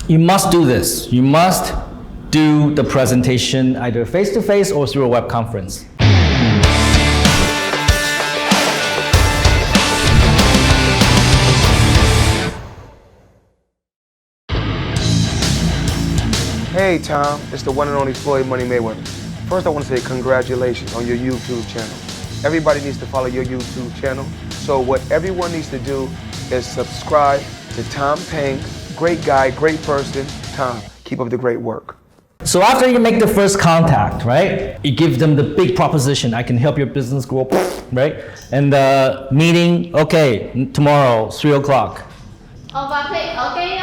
You must do this. You must do the presentation either face-to-face or through a web conference. Hey Tom, it's the one and only Floyd Money Mayweather. First I want to say congratulations on your YouTube channel. Everybody needs to follow your YouTube channel. So what everyone needs to do is subscribe to Tom Peng. Great guy, great person. Tom, keep up the great work. So after you make the first contact, right? You give them the big proposition. I can help your business grow, right? And the meeting, okay, tomorrow, 3 o'clock. Và khi ở cái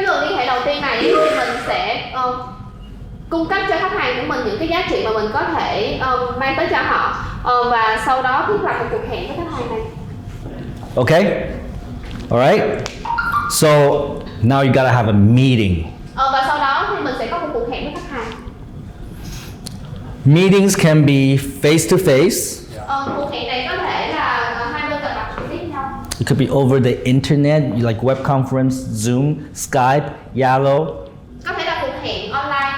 lần liên hệ đầu tiên này thì mình sẽ cung cấp cho khách hàng của mình những cái giá trị mà mình có thể mang tới cho họ, và sau đó thiết lập một cuộc hẹn với khách hàng này. Okay? Alright? So now you gotta have a meeting. Và sau đó thì mình sẽ có một cuộc hẹn với khách hàng. Meetings can be face to face. Cuộc hẹn này có thể là hai bên gặp mặt trực tiếp nhau. It could be over the internet, like web conference, Zoom, Skype, Yalo. Có thể là cuộc hẹn online,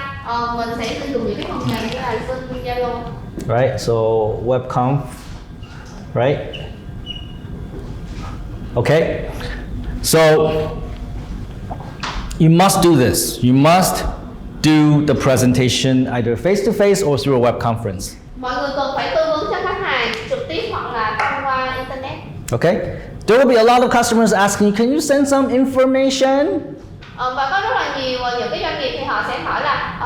mình sẽ sử dụng những cái phần mềm như là Zoom, Yalo. Right? So web conf, right? Okay. So you must do this. You must do the presentation either face to face or through a web conference. Mọi người cần phải tư vấn cho khách hàng trực tiếp hoặc là thông qua internet. Okay? There will be a lot of customers asking you, can you send some information? Và có rất là nhiều những cái doanh nghiệp thì họ sẽ hỏi là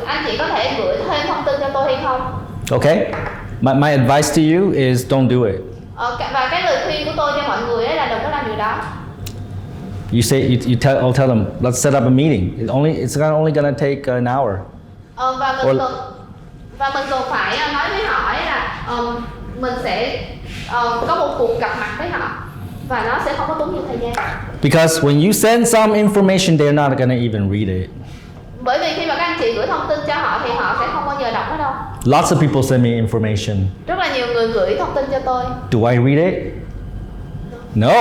anh chị có thể gửi thêm thông tin cho tôi hay không? Okay? My advice to you is don't do it. Và cái lời khuyên của tôi cho mọi người là đừng có làm điều đó. You say I'll tell them, let's set up a meeting. It's only gonna take an hour. Và mình cần phải nói với họ là mình sẽ có một cuộc gặp mặt với họ và nó sẽ không có tốn nhiều thời gian. Because when you send some information, they're not gonna even read it. Bởi vì khi mà các anh chị gửi thông tin cho họ thì họ sẽ không bao giờ đọc nó đâu. Lots of people send me information. Rất là nhiều người gửi thông tin cho tôi. Do I read it? No.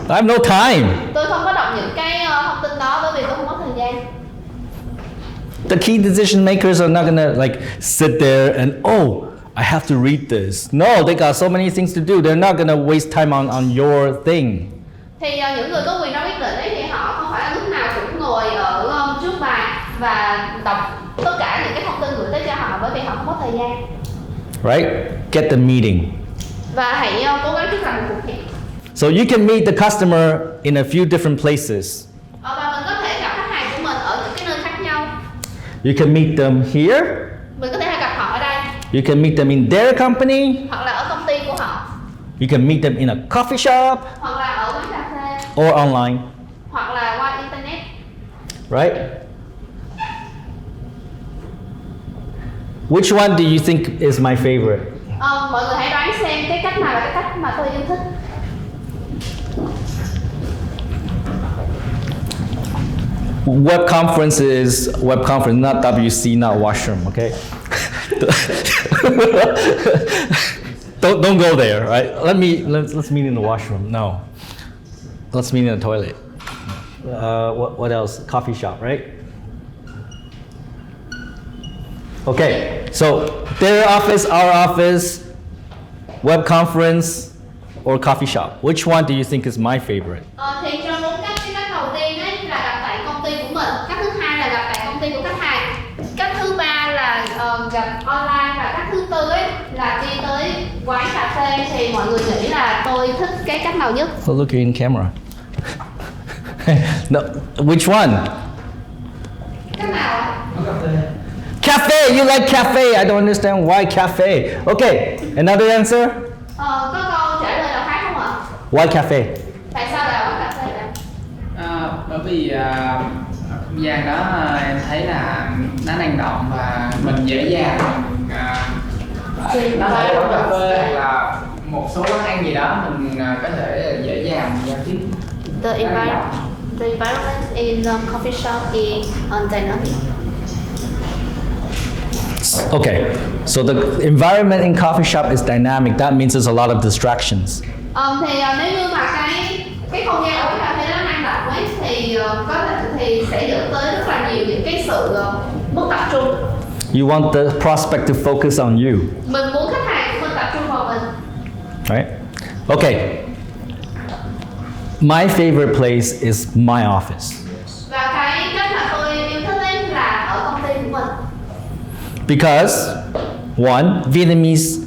I have no time. Tôi không có đọc những cái thông tin đó bởi vì tôi không có thời gian. The key decision makers are not gonna like sit there and I have to read this. No, they got so many things to do. They're not gonna waste time on your thing. Thì những người có quyền ra quyết định ấy thì họ không phải là lúc nào cũng ngồi ở trước bài và đọc tất cả những cái thông tin gửi tới cho họ bởi vì họ không có thời gian. Right? Get the meeting. Và hãy cố gắng thiết lập một cuộc hẹn. So you can meet the customer in a few different places. Và mình có thể gặp khách hàng của mình ở những cái nơi khác nhau. You can meet them here. Mình có thể gặp họ ở đây. You can meet them in their company. Hoặc là ở công ty của họ. You can meet them in a coffee shop. Hoặc là ở quán cà phê. Or online. Hoặc là qua internet. Right? Which one do you think is my favorite? Mọi người hãy đoán xem cái cách nào là cái cách mà tôi yêu thích. Web conference is web conference, not WC, not washroom, okay? don't go there, right? Let's meet in the washroom. No. Let's meet in the toilet. What else? Coffee shop, right? Okay, so their office, our office, web conference, or coffee shop. Which one do you think is my favorite? Thì trong bốn cách, cái cách đầu tiên ấy là gặp tại công ty của mình, cách thứ hai là gặp tại công ty của khách hàng, cách thứ ba là gặp online, và cách thứ tư ấy là đi tới quán cà phê. Thì mọi người nghĩ là tôi thích cái cách nào nhất? Oh, look, you're in camera. No, which one? Cách nào ạ? Cafe, you like cafe. I don't understand why cafe. Okay, another answer? Có câu trả lời nào khác không ạ? Why cafe? Tại sao lại quán cà phê vậy? Bởi vì không gian đó em thấy là nó năng động và mình dễ dàng nó thấy quán cà phê hay là một số quán ăn gì đó mình có thể dễ dàng giao tiếp. The environment in the coffee shop is dynamic. Okay, so the environment in coffee shop is dynamic. That means there's a lot of distractions. Thì nếu như mà cái không gian ở quán cà phê nó năng động ấy thì sẽ dẫn tới rất là nhiều những cái sự mất tập trung. You want the prospect to focus on you. Mình muốn khách hàng của mình tập trung vào mình. Right? Okay. My favorite place is my office. Và cái cách mà tôi yêu thích ấy là ở công ty của mình. Because one, Vietnamese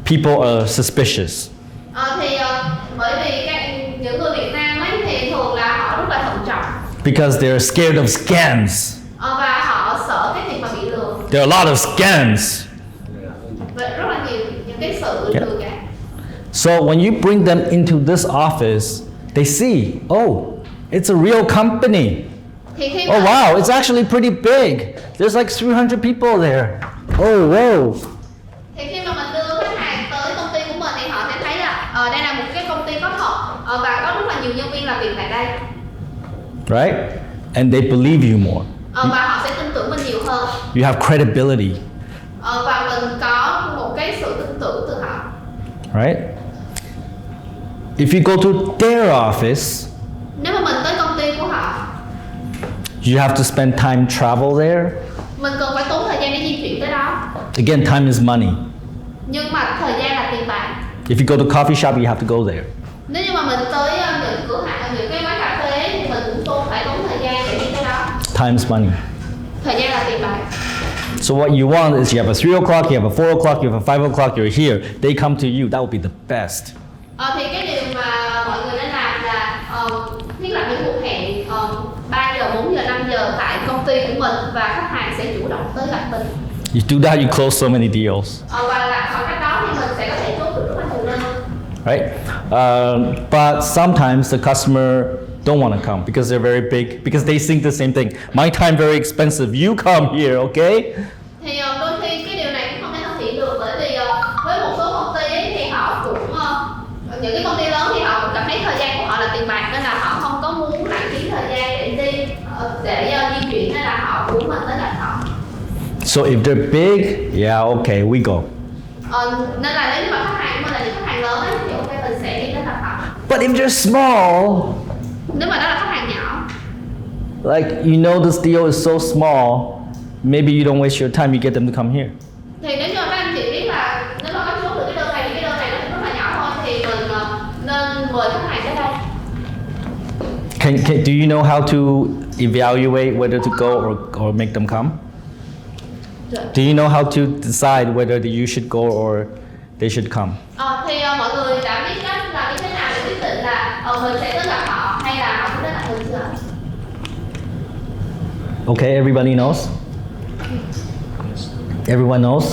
people are suspicious. Bởi vì những người Việt Nam ấy thì thường là họ rất là thận trọng. Because they're scared of scams. Và họ sợ cái việc mà bị lừa. There are a lot of scams. Và rất là nhiều những cái sự lừa gạt. So when you bring them into this office, they see, oh, it's a real company. Oh wow, it's actually pretty big. There's like 300 people there. Oh wow. Thì khi mà mình đưa khách hàng tới công ty của mình thì họ sẽ thấy là đây là một cái công ty có thật và có rất là nhiều nhân viên làm việc tại đây. Right? And they believe you more. Và họ sẽ tin tưởng mình nhiều hơn. You have credibility. Và mình có một cái sự tin tưởng từ họ. Right? If you go to their office, nếu mà mình tới công ty của họ, you have to spend time travel there. Mình cần phải tốn thời gian để di chuyển tới đó. Again, time is money. Nhưng mà thời gian là tiền bạc. If you go to coffee shop, you have to go there. Nếu như mà mình tới những cửa hàng, những cái quán cà phê thì mình cũng phải tốn thời gian để đi tới đó. Time's money. Thời gian là tiền bạc. So what you want is you have a 3 o'clock, you have a 4 o'clock, you have a 5 o'clock, you're here. They come to you. That would be the best. Thì cái điều mà mọi người nên làm là thiết lập những cuộc hẹn 3 giờ, 4 giờ, 5 giờ tại công ty của mình và khách hàng sẽ chủ động tới gặp mình. You do that, you close so many deals. Và làm bằng cách đó thì mình sẽ có thể chốt được rất là nhiều đơn. Right? But sometimes the customer don't want to come because they're very big, because they think the same thing. My time very expensive. You come here, okay? Thì đôi khi cái điều này cũng không thể thực hiện được bởi vì với một số công ty ấy, thì họ cũng những cái công ty lớn thì họ cũng cảm thấy thời gian của họ là tiền bạc nên là họ không có muốn lãng phí thời gian để di chuyển nên là họ muốn mình tới gặp họ. So if they're big, yeah, okay, we go. Nên là nếu như mà khách hàng của mình là những khách hàng lớn ấy, thì ok mình sẽ đi đến gặp họ. But if they're small, nếu mà đó là khách hàng nhỏ, like you know this deal is so small, maybe you don't waste your time, you get them to come here. Thì nếu như mà các anh chị biết là nếu mà có chốt được cái đơn này thì cái đơn này nó rất là nhỏ thôi thì mình nên mời khách hàng tới đây. Do you know how to evaluate whether to go or make them come? Do you know how to decide whether you should go or they should come? Thì mọi người đã biết cách là như thế nào để quyết định là mình sẽ tới gặp họ hay là họ sẽ tới gặp mình chưa? Okay, everybody knows? Everyone knows?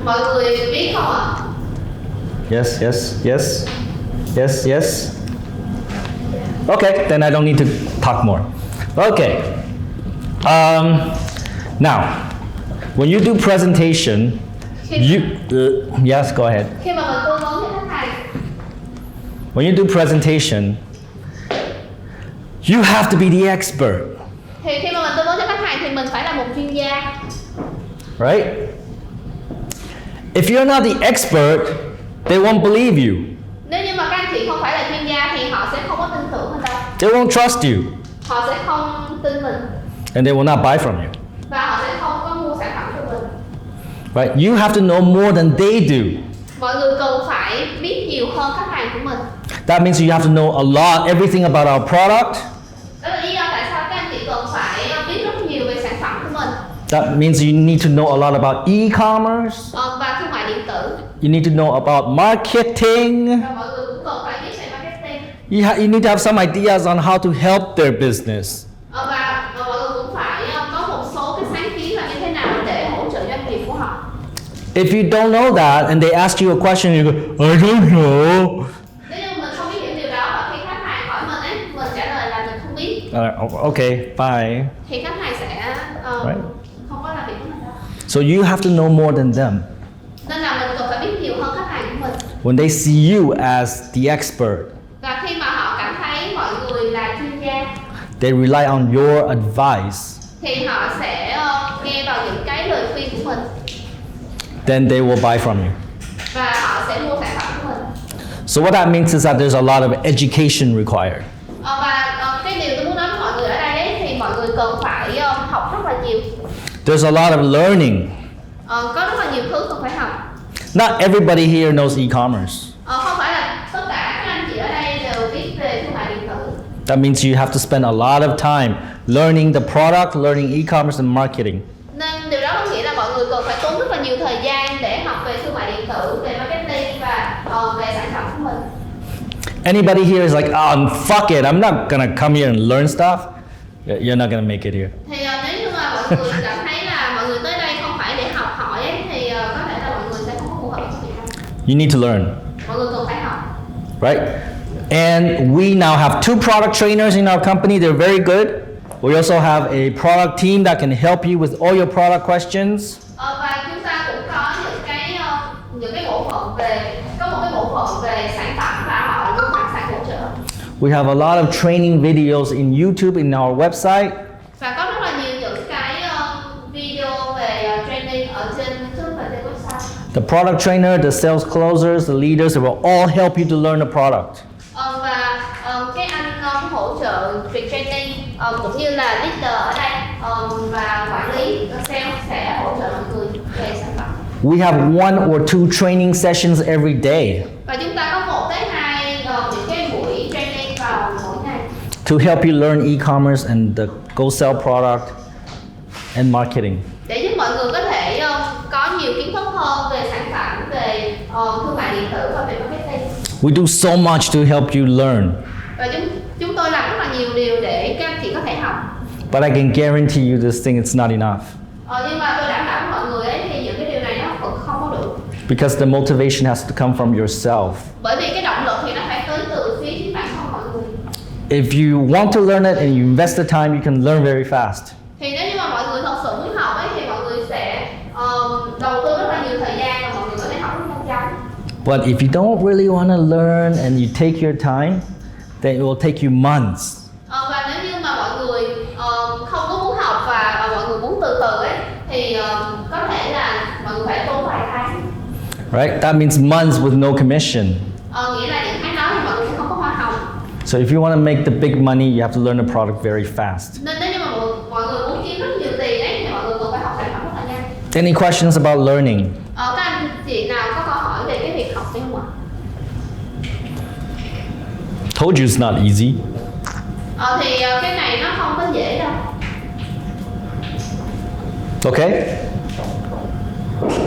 Mọi người biết không ạ? Yes, yes, yes, yes, yes. Okay, then I don't need to talk more. Okay. Now, when you do presentation, yes, go ahead. Khi mà mình tư vấn với khách hàng, when you do presentation, you have to be the expert. Thì khi mà mình tư vấn cho khách hàng thì mình phải là một chuyên gia. Right? If you're not the expert, they won't believe you. Nếu như mà các anh chị không phải là chuyên gia thì họ sẽ không có tin tưởng mình đâu. They won't trust you. Họ sẽ không tin mình. And they will not buy from you. Và họ sẽ không có mua sản phẩm của mình. Right? You have to know more than they do. Mọi người cần phải biết nhiều hơn khách hàng của mình. That means you have to know a lot, everything about our product. Đó là lý do tại sao các anh chị cần phải biết rất nhiều về sản phẩm của mình. That means you need to know a lot about e-commerce. Và thương mại điện tử. You need to know about marketing. Và mọi người cũng cần phải biết về marketing. You need to have some ideas on how to help their business. Và mọi người cũng phải có một số cái sáng kiến là như thế nào để hỗ trợ doanh nghiệp của họ. If you don't know that and they ask you a question, you go, I don't know. Nếu như mình không biết những điều đó và khi khách hàng hỏi mình ấy, mình trả lời là mình không biết. Okay, bye. Thì khách hàng sẽ không có làm việc với mình đâu. So you have to know more than them. Nên là mình cần phải biết nhiều hơn khách hàng của mình. When they see you as the expert, Và khi mà họ cảm thấy mọi người là chuyên gia, they rely on your advice. thì họ sẽ nghe vào những cái lời khuyên của mình. Then they will buy from you. Và họ sẽ mua sản phẩm của mình. So what that means is that there's a lot of education required. Cái điều tôi muốn nói với mọi người ở đây đấy thì mọi người cần phải học rất là nhiều. There's a lot of learning. Có rất là nhiều thứ cần phải học. Not everybody here knows e-commerce. Không phải là tất cả các anh chị ở đây đều biết về thương mại điện tử. That means you have to spend a lot of time learning the product, learning e-commerce and marketing. Nên điều đó có nghĩa là mọi người cần phải tốn rất là nhiều thời gian để học về thương mại điện tử, về marketing và về sản phẩm của mình. Anybody here is like, oh, fuck it, I'm not gonna come here and learn stuff. You're not gonna make it here. Thì nếu như mà mọi người cảm thấy là mọi người tới đây không phải để học hỏi ấy, thì có thể là mọi người sẽ không có phù hợp với việc đó. You need to learn. Mọi người cần phải học. Right? And we now have 2 product trainers in our company. They're very good. We also have a product team that can help you with all your product questions. Và chúng ta cũng có những cái bộ phận có một cái bộ phận về sản phẩm và họ luôn sẵn sàng hỗ trợ. We have a lot of training videos in YouTube in our website. Và có rất là nhiều những cái video về training ở trên YouTube và trên website. The product trainer, the sales closers, the leaders, they will all help you to learn the product. Và cái anh hỗ trợ việc training cũng như là leader ở đây và quản lý sales sẽ hỗ trợ mọi người về sản phẩm. We have 1 or 2 training sessions every day Và chúng ta có 1 tới 2 những cái buổi training vào mỗi ngày to help you learn e-commerce and go sell product and marketing. để giúp mọi người có thể có nhiều kiến thức hơn về sản phẩm, về thương mại điện tử và về marketing. We do so much to help you learn. Và chúng tôi làm rất là nhiều điều để các anh chị có thể học. But I can guarantee you this thing it's not enough. Nhưng mà tôi đảm bảo với mọi người ấy, thì những cái điều này nó vẫn không có đủ. Because the motivation has to come from yourself. Bởi vì cái động lực thì nó phải tới từ phía chính bản thân mọi người. If you want to learn it and you invest the time, you can learn very fast. Thì nếu như mà mọi người thật sự muốn học ấy thì mọi người sẽ đầu tư rất là nhiều thời gian và mọi người có thể học rất nhanh chóng. But if you don't really want to learn and you take your time, then it will take you months. Và nếu như mà mọi người không có muốn học và mọi người muốn từ từ ấy thì có thể là mọi người phải tốn vài tháng. Right? That means months with no commission. Nghĩa là những tháng đó thì mọi người sẽ không có hoa hồng. So if you want to make the big money, you have to learn the product very fast. Nên nếu như mà mọi người muốn kiếm rất nhiều tiền ấy thì mọi người cần phải học sản phẩm rất là nhanh. Any questions about learning? Các anh chị nào có câu hỏi về cái việc học hay không ạ? Told you it's not easy. Thì cái này nó không có dễ đâu. Okay?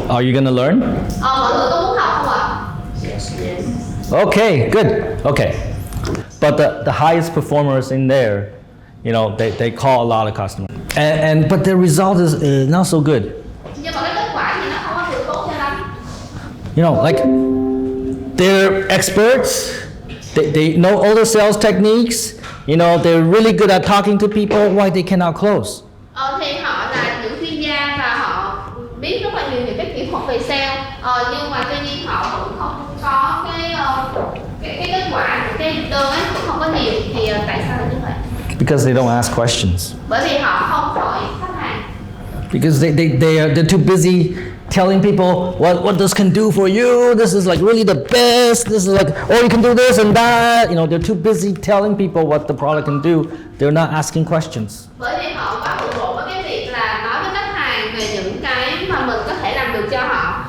Are you gonna learn? Mọi người có muốn học không ạ? Yes. Okay, good. Okay. But the highest performers in there, you know, they call a lot of customers. But the result is not so good. Nhưng mà cái kết quả thì nó không có được tốt cho lắm. You know, like they're experts. They know all the sales techniques. You know, they're really good at talking to people. Why they cannot close? Thì họ là những chuyên gia và họ biết rất là nhiều những cái kỹ thuật về sale. Nhưng mà tuy nhiên họ vẫn không có cái kết quả, cái đơn ấy cũng không có nhiều. Thì tại sao là như vậy? Because they don't ask questions. Bởi vì họ không hỏi khách hàng. Because they're too busy telling people what this can do for you. This is like really the best. This is like, oh, you can do this and that. You know, they're too busy telling people what the product can do. They're not asking questions. Bởi vì họ quá bận rộn với cái việc là nói với khách hàng về những cái mà mình có thể làm được cho họ.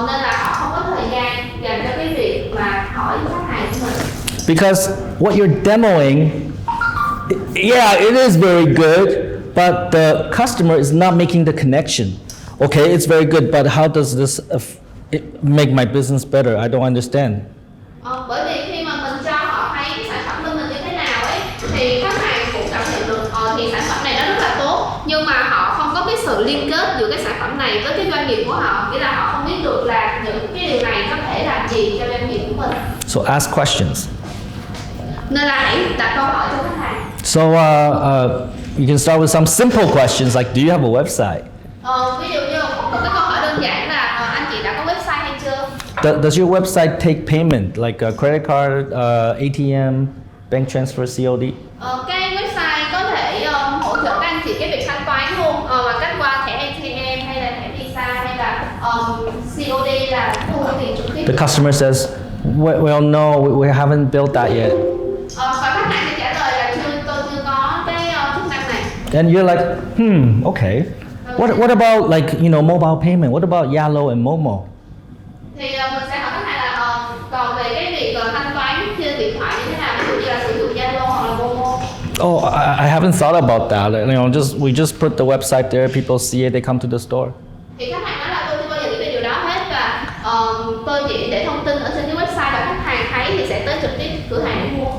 Nên là họ không có thời gian dành cho cái việc mà hỏi khách hàng của mình. Because what you're demoing, yeah, it is very good, but the customer is not making the connection. Okay, it's very good, but how does this make my business better? I don't understand. Bởi vì khi mà mình cho họ thấy cái sản phẩm của mình như thế nào ấy, thì khách hàng cũng cảm nhận được thì sản phẩm này nó rất là tốt, nhưng mà họ không có cái sự liên kết giữa cái sản phẩm này với cái doanh nghiệp của họ, nghĩa là họ không biết được là những cái điều này có thể làm gì cho doanh nghiệp của mình. So ask questions. Nên là hãy đặt câu hỏi cho khách hàng. So you can start with some simple questions like, do you have a website? Ví dụ như một cái câu hỏi đơn giản là anh chị đã có website hay chưa? Does your website take payment like a credit card, ATM, bank transfer, COD? Cái website có thể hỗ trợ các anh chị cái việc thanh toán luôn, bằng cách qua thẻ ATM hay là thẻ Visa hay là COD là thu tiền trực tiếp. The customer says, Well, no, we haven't built that yet. Và khách hàng sẽ trả lời là tôi chưa có cái chức năng này. And you're like, okay. What about like, mobile payment? What about Yalo and Momo? Thì mình sẽ hỏi khách hàng là còn về cái việc thanh toán trên điện thoại như thế nào, ví dụ như là sử dụng Zalo hoặc là Momo. Oh, I haven't thought about that. We just put the website there. People see it. They come to the store. Thì khách hàng nói là tôi chưa bao giờ nghĩ về điều đó hết, và tôi chỉ để thông tin ở trên cái website và khách hàng thấy thì sẽ tới trực tiếp cửa hàng để mua.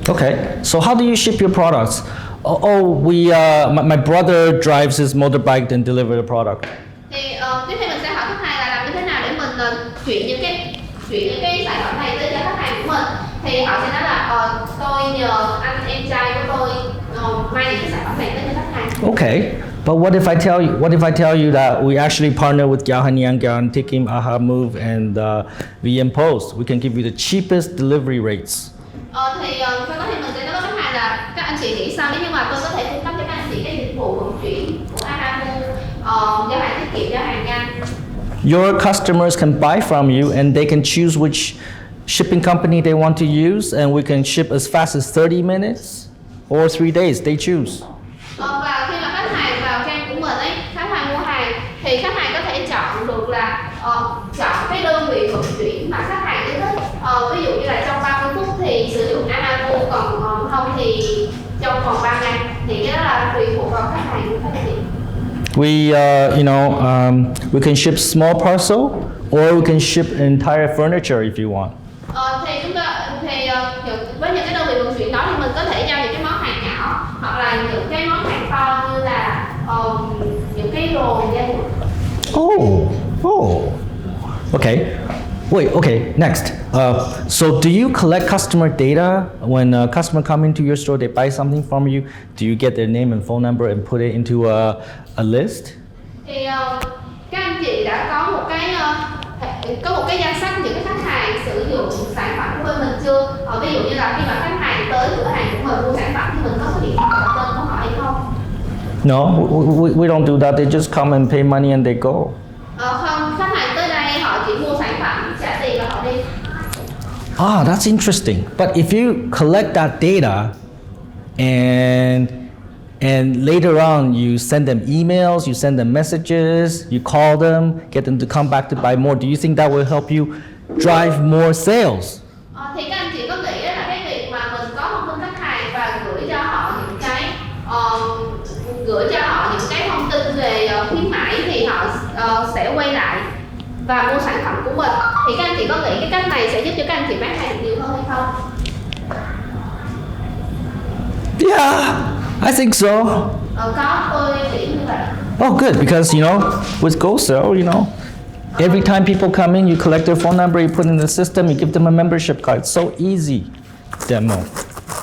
Okay. So how do you ship your products? My brother drives his motorbike and deliver the product. Thì tiếp theo mình sẽ hỏi khách hàng là làm như thế nào để mình chuyển những cái sản phẩm này tới cho khách hàng của mình. Thì họ sẽ nói là tôi nhờ anh em trai của tôi mang những cái sản phẩm này tới cho khách hàng. Okay. But what if I tell you that we actually partner with Gyahanyang, Tikim, Aha Move, and VM Post? We can give you the cheapest delivery rates. Thì sau đó thì mình sẽ nói với khách hàng là các anh chị nghĩ sao nếu như mà tôi có thể cung cấp cho các anh chị cái dịch vụ vận chuyển của Aha Move, giao hàng tiết kiệm, giao hàng nhanh. Your customers can buy from you and they can choose which shipping company they want to use, and we can ship as fast as 30 minutes or 3 days. They choose. Và khi mà khách hàng vào trang của mình ấy, khách hàng mua hàng thì khách hàng có thể chọn được là chọn cái đơn vị vận chuyển mà khách hàng yêu thích. Ví dụ như là trong 30 phút thì sử dụng Anamu, còn không thì trong vòng 3 ngày. Thì cái đó là tùy thuộc vào khách hàng của khách hàng. We can ship small parcel, or we can ship entire furniture if you want. Với những cái đơn vị vận chuyển đó thì mình có thể giao những cái món hàng nhỏ hoặc là những cái món hàng to như là những cái đồ gia dụng. Oh. Okay. Wait, okay, next. So do you collect customer data? When a customer come into your store, they buy something from you, do you get their name and phone number and put it into a list? Thì các anh chị đã có một cái danh sách những cái khách hàng sử dụng sản phẩm của bên mình chưa? Ví dụ như là khi mà khách hàng tới cửa hàng của mình mua sản phẩm thì mình có cái điện thoại và tên của họ hay không? No, we don't do that. They just come and pay money and they go. Không, khách hàng tới đây họ chỉ mua sản phẩm, trả tiền và họ đi. That's interesting. But if you collect that data and later on you send them emails, you send them messages, you call them, get them to come back to buy more, do you think that will help you drive more sales? Thì các anh chị có nghĩ là cái việc mà mình có thông tin khách hàng và gửi cho họ những cái thông tin về khuyến mãi thì họ sẽ quay lại và mua sản phẩm của mình. Thì các anh chị có nghĩ cái cách này sẽ giúp cho các anh chị bán hàng nhiều hơn hay không? Yeah, I think so. Có, tôi nghĩ như vậy. Oh, good, because with GoSell, every time people come in, you collect their phone number, you put in the system, you give them a membership card. It's so easy. Demo.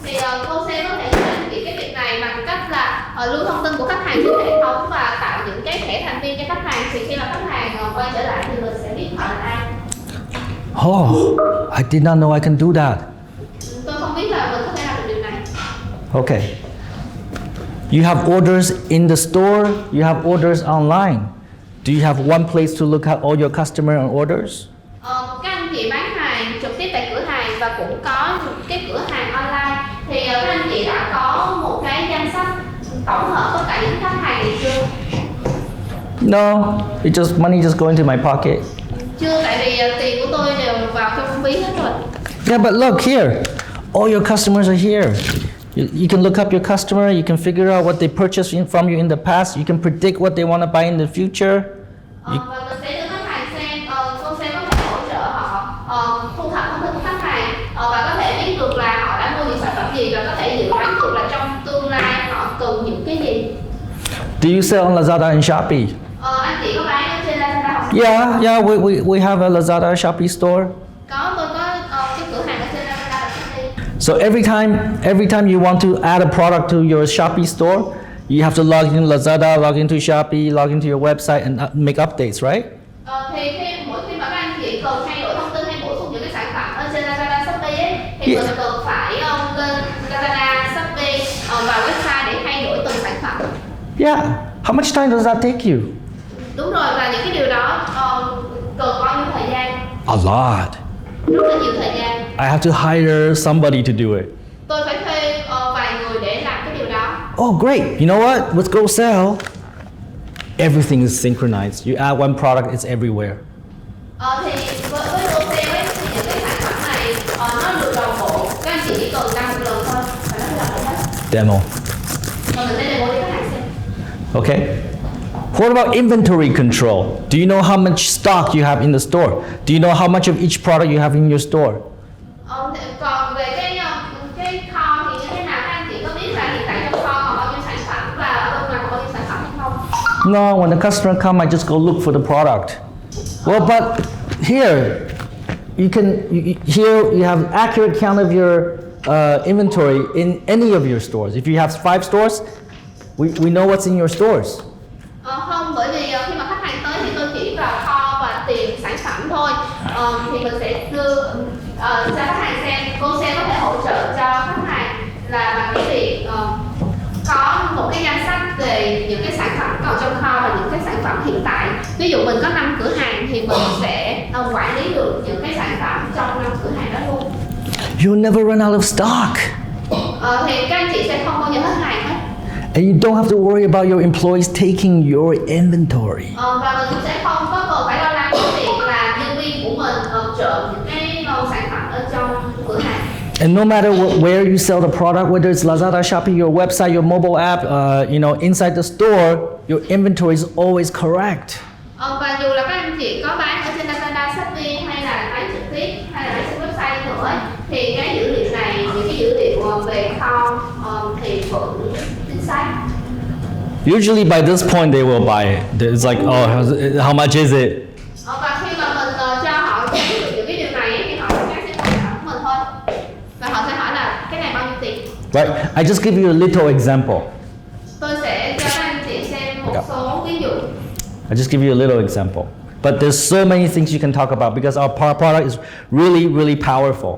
Thì cô sẽ có thể giúp anh chị cái việc này bằng cách là lưu thông tin của khách hàng trên hệ thống và tạo những cái thẻ thành viên cho khách hàng. Thì khi mà khách hàng quay trở lại thì mình sẽ biết họ là ai. Oh, I did not know I can do that. Tôi không biết là mình có thể làm được điều này. Okay. You have orders in the store, you have orders online. Do you have one place to look at all your customer orders? Các anh chị bán hàng trực tiếp tại cửa hàng và cũng có cái cửa hàng online. Thì các anh chị đã có một cái danh sách tổng hợp tất cả những khách hàng này chưa? No, money just go into my pocket. Chưa, tại vì tiền của tôi đều vào trong ví hết rồi. Yeah, but look here. All your customers are here. You can look up your customer, you can figure out what they purchased from you in the past, you can predict what they want to buy in the future. Và mình sẽ đưa khách hàng xem, cô sẽ có thể hỗ trợ họ thu thập thông tin của khách hàng và có thể biết được là họ đã mua những sản phẩm gì và có thể dự đoán được là trong tương lai họ cần những cái gì. Do you sell on Lazada and Shopee? Anh chị có bán ở trên Lazada không? Yeah, we have a Lazada Shopee store. Có, tôi có cái cửa hàng ở trên Lazada và Shopee. So every time you want to add a product to your Shopee store, you have to log in Lazada, log into Shopee, log into your website and make updates, right? Thì mỗi khi mà các anh chị cần thay đổi thông tin hay bổ sung những cái sản phẩm ở trên Lazada, Shopee ấy, thì mình cần phải lên Lazada, Shopee và website để thay đổi từng sản phẩm. Yeah. How much time does that take you? Đúng rồi, và những cái điều đó cần bao nhiêu thời gian? A lot. rất là nhiều thời gian. I have to hire somebody to do it. Tôi phải thuê vài người để làm cái điều đó. Oh, great. You know what? With Go Sell, everything is synchronized. You add one product, it's everywhere. Thì với Go Sale ấy, thì những cái sản phẩm này nó được đồng bộ. Các anh chị chỉ cần đăng một lần thôi và nó sẽ đồng bộ hết. Demo. Và mình sẽ demo cho khách hàng xem. Okay. What about inventory control? Do you know how much stock you have in the store? Do you know how much of each product you have in your store? Còn về cái kho thì như thế nào, các anh chị có biết là hiện tại trong kho còn bao nhiêu sản phẩm và ở bên ngoài còn bao nhiêu sản phẩm hay không? No, when the customer comes, I just go look for the product. Well, but here, here you have accurate count of your inventory in any of your stores. If you have 5 stores, we know what's in your stores. Không, bởi vì khi mà khách hàng tới thì tôi chỉ vào kho và tìm sản phẩm thôi. Thì mình sẽ đưa cho khách hàng xem, cô sẽ có thể hỗ trợ cho khách hàng là bằng cái việc có một cái danh sách về những cái sản phẩm còn trong kho và những cái sản phẩm hiện tại. Ví dụ mình có 5 cửa hàng thì mình sẽ quản lý được những cái sản phẩm trong 5 cửa hàng đó luôn. You'll never run out of stock. Thì các anh chị sẽ không bao giờ hết hàng hết. And you don't have to worry about your employees taking your inventory. Và mình cũng sẽ không có cần phải lo lắng cái việc là nhân viên của mình trộm những cái sản phẩm ở trong cửa hàng. And no matter where you sell the product, whether it's Lazada, Shopee, your website, your mobile app, inside the store, your inventory is always correct. Và dù là các anh chị có bán ở trên Lazada, Shopee hay là bán trực tiếp hay là bán trên website nữa thì cái dữ liệu này, những cái dữ liệu về kho thì vẫn chính xác. Usually by this point they will buy it. It's like, oh, how much is it? Và khi mà mình cho họ biết được những cái điều này thì họ sẽ mua sản phẩm của mình thôi. Và họ sẽ hỏi là cái này bao nhiêu tiền? Right. I just give you a little example. Tôi sẽ cho các anh chị xem một số ví dụ. I just give you a little example. But there's so many things you can talk about because our product is really, really powerful.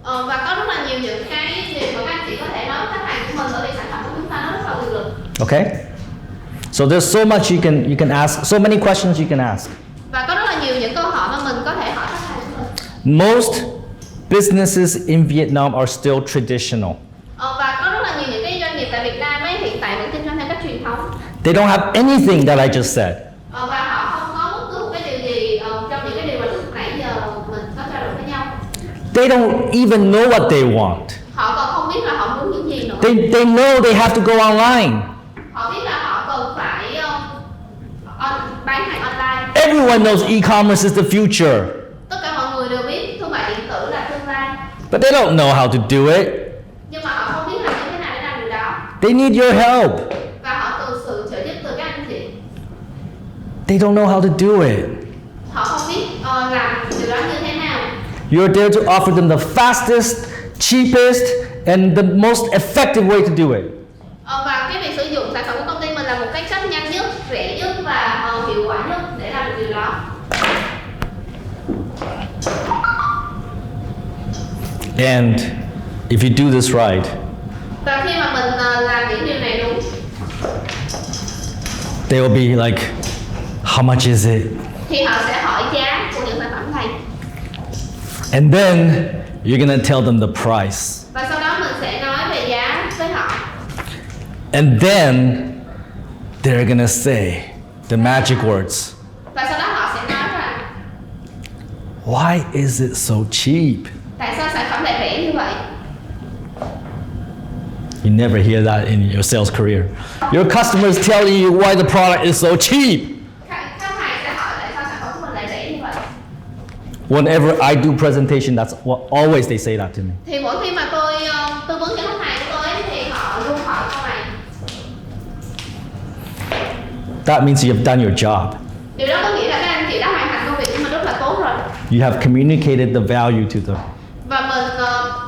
Và có rất là nhiều những cái điều mà các anh chị có thể nói với khách hàng của mình bởi vì sản phẩm của chúng ta nó rất là uy lực. Okay? So there's so much you can ask, so many questions you can ask. Và có rất là nhiều những câu hỏi mà mình có thể hỏi khách hàng của mình. Most businesses in Vietnam are still traditional. Và có rất là nhiều những cái doanh nghiệp tại Việt Nam ấy hiện tại vẫn kinh doanh theo cách truyền thống. They don't have anything that I just said. Và họ không có bất cứ một cái điều gì trong những cái điều mà lúc nãy giờ mình có trao đổi với nhau. They don't even know what they want. Họ còn không biết là họ muốn những gì nữa. They know they have to go online. Họ biết là họ cần phải bán hàng online. Everyone knows e-commerce is the future. Tất cả mọi người đều biết thương mại điện tử là tương lai. But they don't know how to do it. Nhưng mà họ không biết làm như thế nào để làm điều đó. They need your help. Và họ cần sự trợ giúp từ các anh chị. They don't know how to do it. Họ không biết làm điều đó như thế nào. You're there to offer them the fastest, cheapest, and the most effective way to do it. Và cái việc sử dụng sản phẩm của công ty mình là một cái cách nhanh nhất, rẻ nhất và hiệu quả nhất để làm được điều đó. And if you do this right, Và khi mà mình làm những điều này đúng, they will be like, how much is it? thì họ sẽ hỏi giá của những sản phẩm này. And then you're gonna tell them the price. Và sau đó mình sẽ nói về giá với họ. And then they're gonna say the magic words. Và sau đó họ sẽ nói rằng Why is it so cheap? tại sao sản phẩm lại rẻ như vậy? You never hear that in your sales career. Your customers telling you why the product is so cheap. Khách hàng sẽ hỏi tại sao sản phẩm của mình lại rẻ như vậy? Whenever I do presentation, that's what always they say that to me. Thì mỗi khi mà tôi tư vấn cho khách hàng của tôi thì họ luôn hỏi câu này. That means you have done your job. Điều đó có nghĩa là các anh chị đã hoàn thành công việc của mình rất là tốt rồi. You have communicated the value to them. Và mình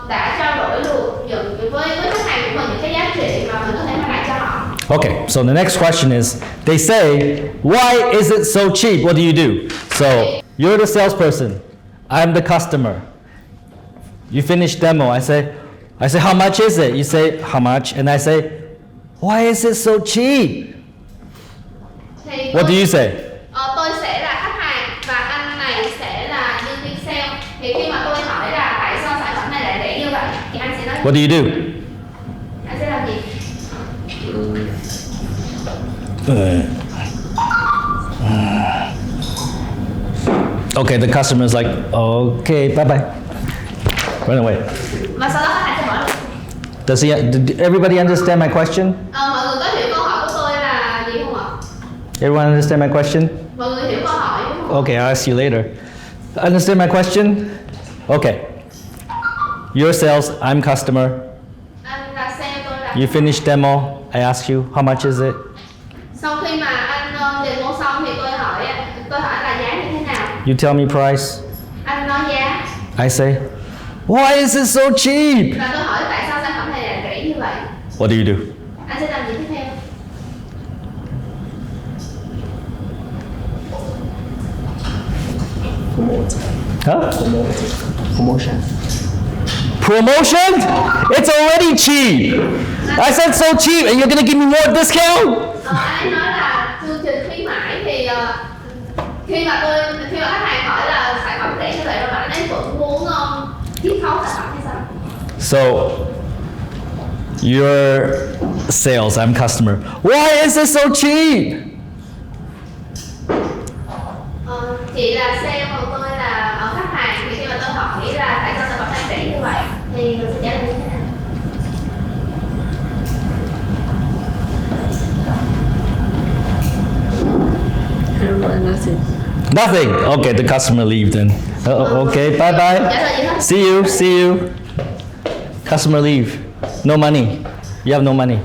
đã trao đổi được với khách hàng của mình những cái giá trị mà mình có thể mang lại cho họ. Okay, so the next question is, they say, why is it so cheap? What do you do? So, you're the salesperson. I'm the customer. You finish demo. I say, how much is it? You say, how much? And I say, why is it so cheap? Thì What do you say? Tôi sẽ là khách hàng và anh này sẽ là nhân viên sale. Thì khi mà tôi What do you do? Anh sẽ làm gì? Okay, the customer is like, okay, bye bye. Run away. Và sau đó khách hàng sẽ mở luôn. Did everybody understand my question? Mọi người có hiểu câu hỏi của tôi là gì không ạ? Everyone understand my question? Mọi người hiểu câu hỏi đúng không? Okay, I'll ask you later. Understand my question? Okay. You're sales, I'm customer. Anh là sale, tôi là... You finish demo, I ask you, how much is it? Sau khi mà anh demo xong thì tôi hỏi là giá như thế nào? You tell me price. Anh nói giá. I say, why is it so cheap? Và tôi hỏi tại sao sản phẩm này lại rẻ như vậy? What do you do? Anh sẽ làm gì tiếp theo? Huh? Promotion. Promotion? It's already cheap. I said so cheap and you're gonna give me more discount? Anh nói là chương trình khuyến mãi thì khi mà khách hàng hỏi là sản phẩm rẻ như vậy rồi bạn ấy vẫn muốn chiết khấu sản phẩm hay sao? So, you're sales, I'm customer. Why is it so cheap? Chị là sale còn tôi là khách hàng, thì khi mà tôi hỏi là tại sao sản phẩm này rẻ như vậy thì mình sẽ trả lời như thế nào? Nothing. Nothing. Okay, the customer leave then. Okay, bye bye. See you, see you. Customer leave. No money. You have no money.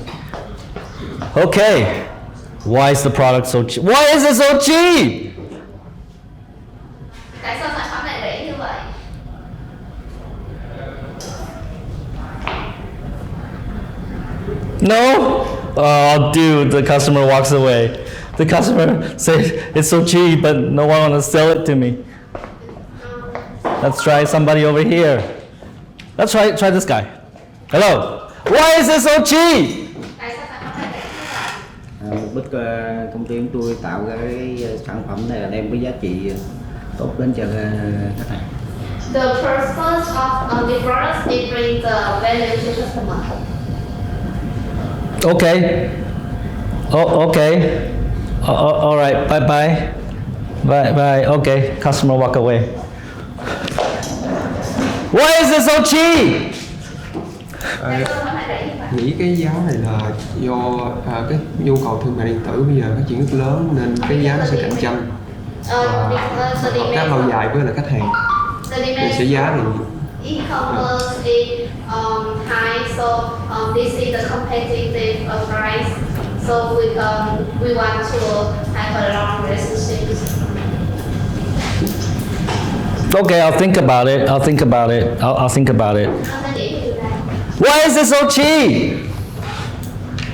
Okay. Why is the product so cheap? Why is it so cheap? Tại sao sản phẩm này rẻ như vậy? No? Oh, dude, the customer walks away. The customer says it's so cheap, but no one wants to sell it to me. Let's try somebody over here. Let's try this guy. Hello. Why is it so cheap? Tại sao sản phẩm này rẻ như vậy? Mục đích công ty của tôi tạo ra cái sản phẩm này là đem cái giá trị tốt đến cho khách hàng. The purpose of the product is bring the value to customer. Okay. Oh, okay. All right. Bye bye. Bye bye. Okay. Customer walk away. Why is it so cheap? Tại sao sản phẩm này rẻ như vậy? Nghĩ cái giá này là do cái nhu cầu thương mại điện tử bây giờ phát triển rất lớn nên cái giá nó sẽ cạnh tranh hợp tác lâu dài với lại khách hàng thì sẽ giá thì E-commerce is high, so this is the competitive price. So we want to have a long relationship. Okay, I'll think about it. I'll think about it. I'll think about it. Anh sẽ nghĩ về điều này. Why is it so cheap?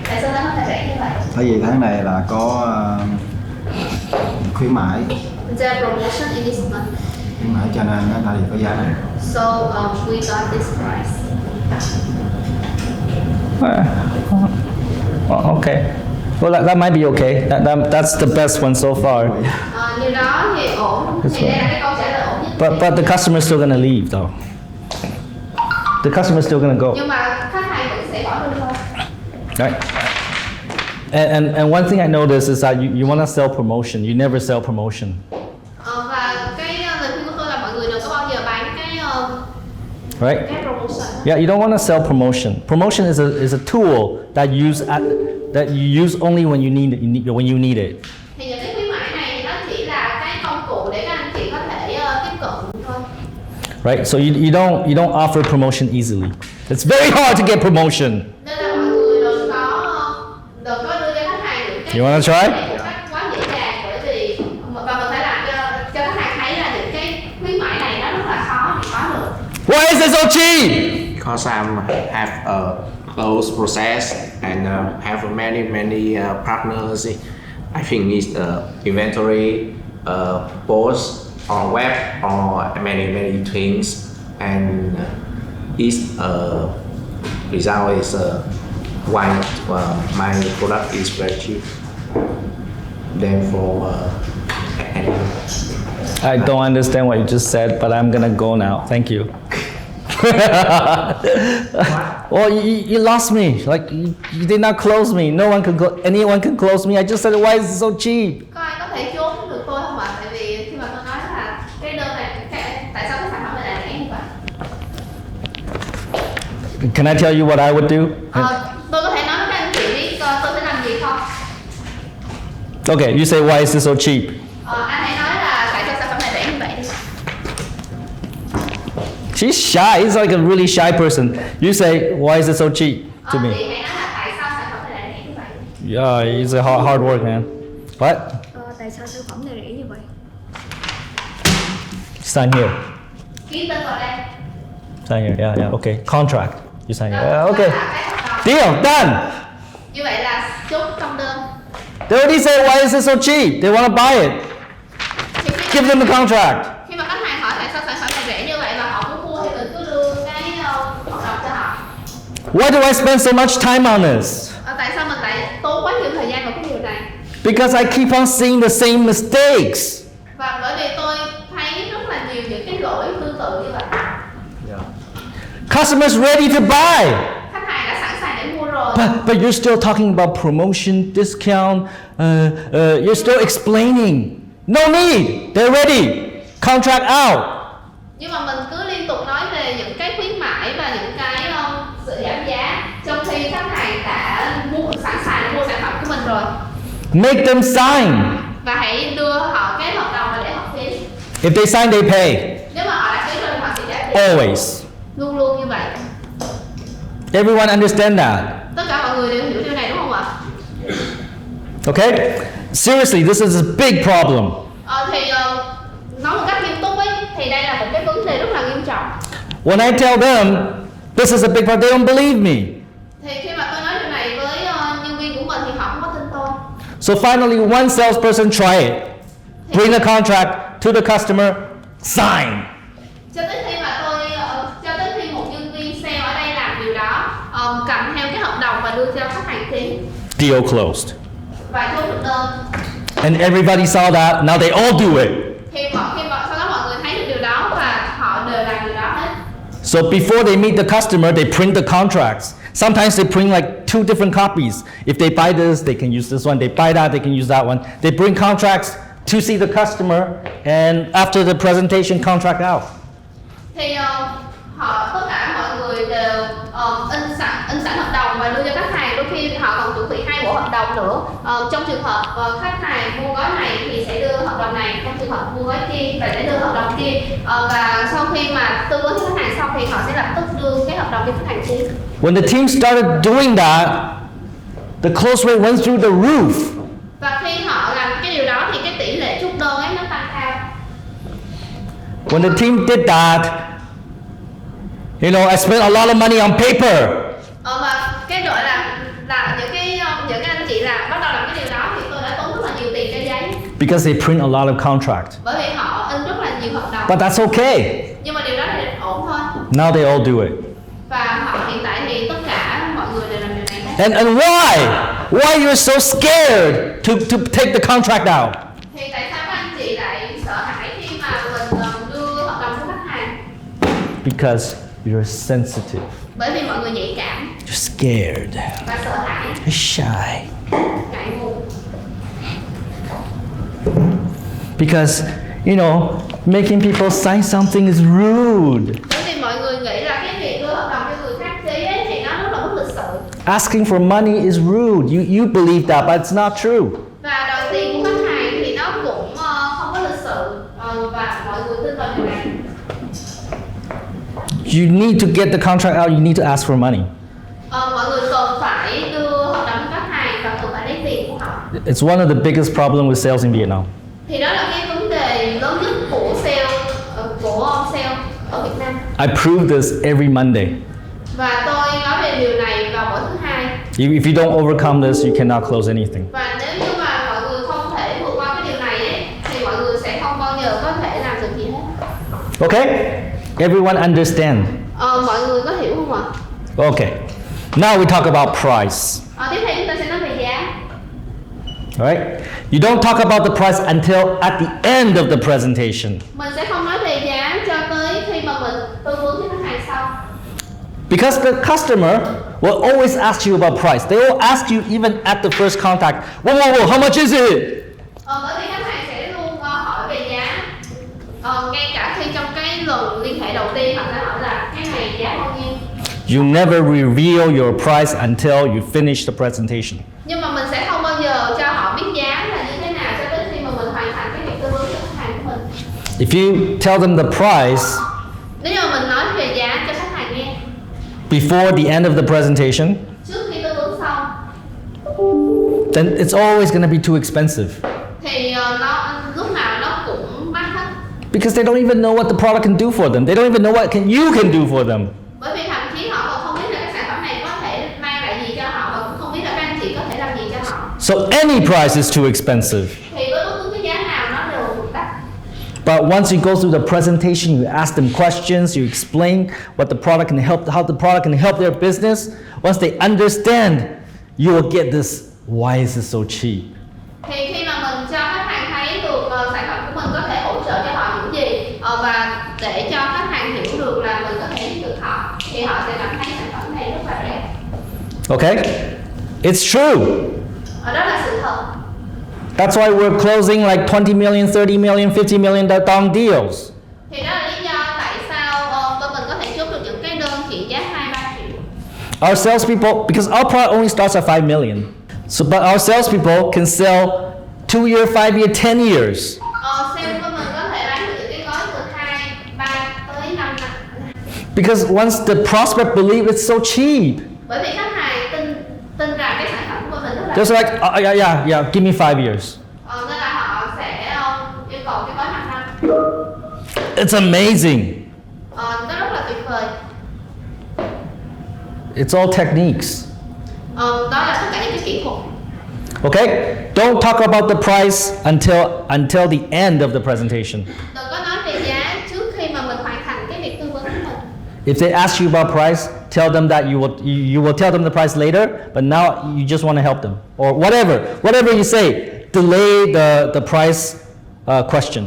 Tại sao nó có thể rẻ như vậy? Bởi vì tháng này là có khuyến mãi, The promotion in this month. khuyến mãi cho nên nó thì có giá này. So we got this price. Okay. Well, that might be okay. That's the best one so far. Điều đó thì ổn. Thì đây là cái câu trả lời ổn nhất. But the customer's still gonna leave though. The customer's still gonna go. Nhưng mà khách hàng vẫn sẽ bỏ đi thôi. Right. And one thing I noticed is that you want to sell promotion. You never sell promotion. Và cái lời khuyên của tôi là mọi người đừng có bao giờ bán Right? cái promotion. Yeah, you don't want to sell promotion. Promotion is a tool that that you use only when you need it. Thì những cái khuyến mãi này thì nó chỉ là cái công cụ để các anh chị có thể tiếp cận thôi. Right? So you don't offer promotion easily. It's very hard to get promotion. Nên là mọi người đừng có đưa cho khách hàng những cái You wanna try? một cách quá dễ dàng, bởi vì và mình phải làm cho khách hàng thấy là những cái khuyến mãi này nó rất là khó để có được. Why is it so cheap? Because I have a close process and have many partners. I think it's inventory, post on web or many things, and its result is why my product is very cheap. Therefore, I don't understand what you just said, but I'm gonna go now. Thank you. Well, you lost me. Like you did not close me. No one can anyone can close me. I just said, why is it so cheap? Có ai có thể chốt được tôi không ạ? Tại vì khi mà tôi nói là cái đơn này, tại sao cái sản phẩm này lại rẻ như vậy? Can I tell you what I would do? Tôi có thể nói với các anh chị biết tôi sẽ làm gì không? Okay, you say, why is it so cheap? Anh hãy nói là tại sao sản phẩm này rẻ như vậy đi. She's shy. He's like a really shy person. You say, why is it so cheap to me? Chị hãy nói là tại sao sản phẩm này lại rẻ như vậy? Yeah, it's a hard work, man. What? Tại sao sản phẩm này rẻ như vậy? Sign here. Ký tên vào đây. Sign here. Yeah. Okay. Contract. You sign here. Yeah, okay. Deal. Done. Như vậy là chốt trong đơn. They already say, why is it so cheap? They want to buy it. Give them the contract. Khi mà khách hàng hỏi tại sao sản phẩm này rẻ như vậy và họ muốn mua thì mình cứ đưa cái hợp đồng cho họ. Why do I spend so much time on this? Tại sao mình lại tốn quá nhiều thời gian vào cái điều này? Because I keep on seeing the same mistakes. Và bởi vì tôi thấy rất là nhiều những cái lỗi tương tự như vậy. Customers ready to buy. Khách hàng đã sẵn sàng để mua rồi. But you're still talking about promotion, discount. You're still explaining. No need. They're ready. Contract out. Nhưng mà mình cứ liên tục nói về những cái khuyến mãi và những cái sự giảm giá, trong khi khách hàng đã sẵn sàng mua sản phẩm của mình rồi. Make them sign. Và hãy đưa họ cái hợp đồng và để họ ký. If they sign, they pay. Nếu mà họ đã ký rồi thì họ sẽ trả tiền. Always. Luôn luôn như vậy. Everyone understand that. Tất cả mọi người đều hiểu điều này đúng không ạ? Okay? Seriously, this is a big problem. Nói một cách nghiêm túc ấy, thì đây là một cái vấn đề rất là nghiêm trọng. When I tell them this is a big problem, they don't believe me. Thì khi mà tôi nói điều này với nhân viên của mình thì họ không có tin tôi. So finally, one salesperson try it. Bring a contract to the customer, sign. Cho tới khi một nhân viên sale ở đây làm điều đó, cầm theo cái hợp đồng và đưa cho khách hàng ký. Deal closed. Và chốt được đơn. And everybody saw that. Now they all do it. Sau đó mọi người thấy được điều đó và họ đều làm điều đó hết. So before they meet the customer, they print the contracts. Sometimes they print like 2 different copies. If they buy this, they can use this one. They buy that, they can use that one. They bring contracts to see the customer, and after the presentation, contract out. Thì tất cả mọi người đều in sẵn hợp đồng và đưa cho khách hàng. Đôi khi họ còn chuẩn bị 2 bộ hợp đồng nữa. Trong trường hợp khách hàng mua gói này thì sẽ đưa hợp đồng này, trong trường hợp mua gói kia thì sẽ đưa hợp đồng kia. Và sau khi mà tư vấn cho khách hàng xong thì họ sẽ lập tức đưa cái hợp đồng cho khách hàng ký. When the team started doing that, the close rate went through the roof. Và khi họ làm cái điều đó thì cái tỷ lệ chốt đơn ấy nó tăng cao. When the team did that, you know, I spent a lot of money on paper. Và cái đội là những anh chị là bắt đầu làm cái điều đó thì tôi đã tốn rất là nhiều tiền cho giấy. Because they print a lot of contracts. Bởi vì họ in rất là nhiều hợp đồng. But that's okay. Nhưng mà điều đó thì ổn thôi. Now they all do it. Và hiện tại thì tất cả mọi người đều làm điều này hết. And why? Why you're so scared to take the contract out? Thì tại sao các anh chị lại sợ hãi khi mà mình đưa hợp đồng cho khách hàng? Because you're sensitive. Bởi vì mọi người nhạy cảm. You're scared. Và sợ hãi. You're shy. Ngại ngùng. Because, you know, making people sign something is rude. Bởi vì mọi người nghĩ là cái việc đưa hợp đồng cho người khác ký ấy thì nó rất là bất lịch sự. Asking for money is rude. You believe that, but it's not true. Và đòi tiền của khách hàng thì nó cũng không có lịch sự và mọi người tin vào điều này. You need to get the contract out. You need to ask for money. Mọi người cần phải đưa hợp đồng cho khách hàng và cần phải lấy tiền của họ. It's one of the biggest problems with sales in Vietnam. Thì đó là cái vấn đề lớn nhất của sale ở Việt Nam. I prove this every Monday. Và tôi nói về điều này vào mỗi thứ Hai. If you don't overcome this, you cannot close anything. Và nếu như mà mọi người không thể vượt qua cái điều này ấy, thì mọi người sẽ không bao giờ có thể làm được gì hết. Okay? Everyone understand? Mọi người có hiểu không ạ? Okay. Now we talk about price. Tiếp theo chúng ta sẽ nói về giá. Alright? You don't talk about the price until at the end of the presentation. Mình sẽ không nói về giá cho tới khi mà mình tư vấn với khách hàng xong. Because the customer will always ask you about price. They will ask you even at the first contact, whoa, how much is it? Bởi vì khách hàng sẽ luôn hỏi về giá. Ngay cả khi trong cái lần liên hệ đầu tiên họ sẽ hỏi là cái này giá bao nhiêu. You never reveal your price until you finish the presentation. Nhưng mà mình sẽ không bao giờ cho họ biết giá là như thế nào cho đến khi mà mình hoàn thành cái việc tư vấn cho khách hàng của mình. If you tell them the price Nếu như mà mình nói về giá cho khách hàng nghe before the end of the presentation, trước khi tư vấn xong, then it's always going to be too expensive. thì nó lúc nào nó cũng mắc hết. Because they don't even know what the product can do for them. They don't even know what you can do for them. Bởi vì thậm chí họ còn không biết là cái sản phẩm này có thể mang lại gì cho họ và cũng không biết là các anh chị có thể làm gì cho họ. So any price is too expensive. Thì với bất cứ cái giá nào nó đều được đắt. But once you go through the presentation, you ask them questions, you explain what the product can help, how the product can help their business. Once they understand, you will get this, why is it so cheap? Thì khi mà mình cho khách hàng thấy được sản phẩm của mình có thể hỗ trợ cho họ những gì và để cho khách hàng hiểu được là mình có thể giúp được họ thì họ sẽ cảm thấy sản phẩm này rất là rẻ. Okay? It's true. Đó là sự thật. That's why we're closing like 20 million, 30 million, 50 million dong deals. Thì đó là lý do tại sao bên mình có thể chốt được những cái đơn trị giá 2-3 triệu. Our salespeople, because our product only starts at 5 million. So, but our salespeople can sell 2 year, 5 year, 10 years. Sale của mình có thể bán được những cái gói từ 2, 3 tới 5 năm. Because once the prospect believe it's so cheap, Bởi vì khách hàng tin rằng cái sản phẩm của mình rất là they're like, yeah, give me 5 years. nên là họ sẽ yêu cầu cái gói 5 năm. It's amazing. Nó rất là tuyệt vời. It's all techniques. Đó là tất cả những cái kỹ thuật. Okay? Don't talk about the price until the end of the presentation. Đừng có nói về giá trước khi mà mình hoàn thành cái việc tư vấn của mình. If they ask you about price, tell them that you will tell them the price later, but now you just want to help them or whatever you say, delay the price question.